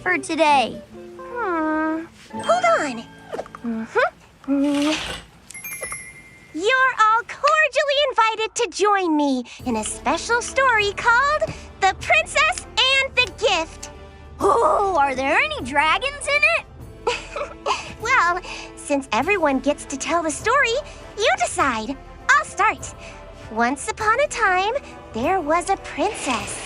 for today. Hold on. You're all cordially invited to join me in a special story called The Princess and the Gift. Oh, are there any dragons in it? Well, since everyone gets to tell the story, you decide. I'll start. Once upon a time, there was a princess.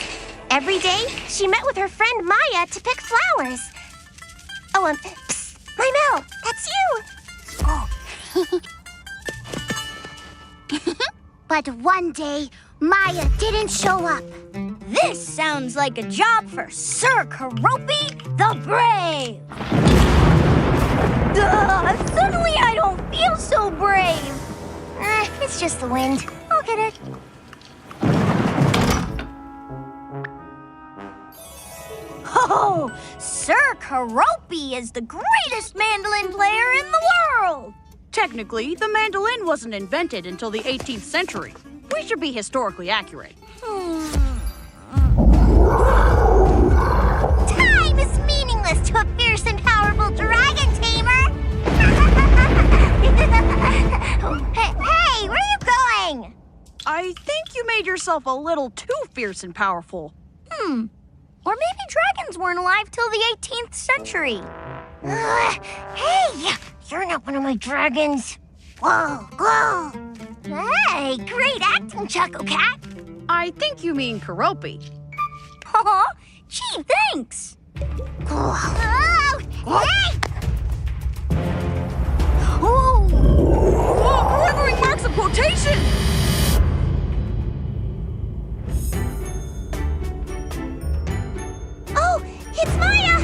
Every day, she met with her friend Maya to pick flowers. Oh, psst, Mel, that's you. But one day, Maya didn't show up. This sounds like a job for Sir Keroppi the Brave. Suddenly I don't feel so brave. It's just the wind. I'll get it. Oh, Sir Keroppi is the greatest mandolin player in the world. Technically, the mandolin wasn't invented until the 18th century. We should be historically accurate. Time is meaningless to a fierce and powerful dragon tamer. Hey, where are you going? I think you made yourself a little too fierce and powerful. Or maybe dragons weren't alive till the 18th century. Hey, you're not one of my dragons. Whoa. Hey, great acting, Choco Cat. I think you mean Keroppi. Oh, gee, thanks. Oh, hey! Oh, delivering marks of quotation! Oh, it's Maya!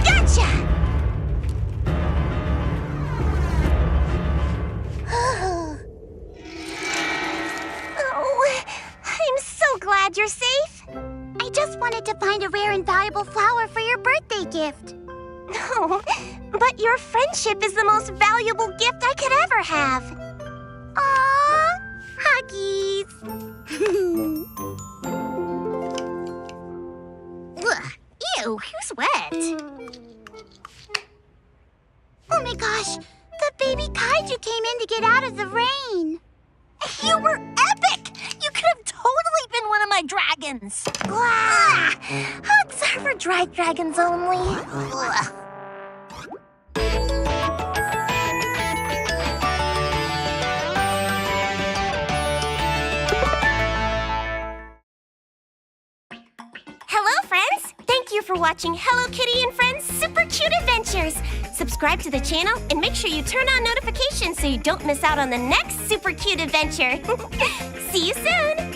Gotcha! Oh, I'm so glad you're safe. I just wanted to find a rare and valuable flower for your birthday gift. No, but your friendship is the most valuable gift I could ever have. Aww, huggies. Ugh, ew, who's wet? Oh my gosh, the baby kaiju came in to get out of the rain. You were epic! You could have totally been one of my dragons. Hugs are for dry dragons only. Hello, friends! Thank you for watching Hello Kitty and Friends Supercute Adventures. Subscribe to the channel and make sure you turn on notifications so you don't miss out on the next super cute adventure. See you soon!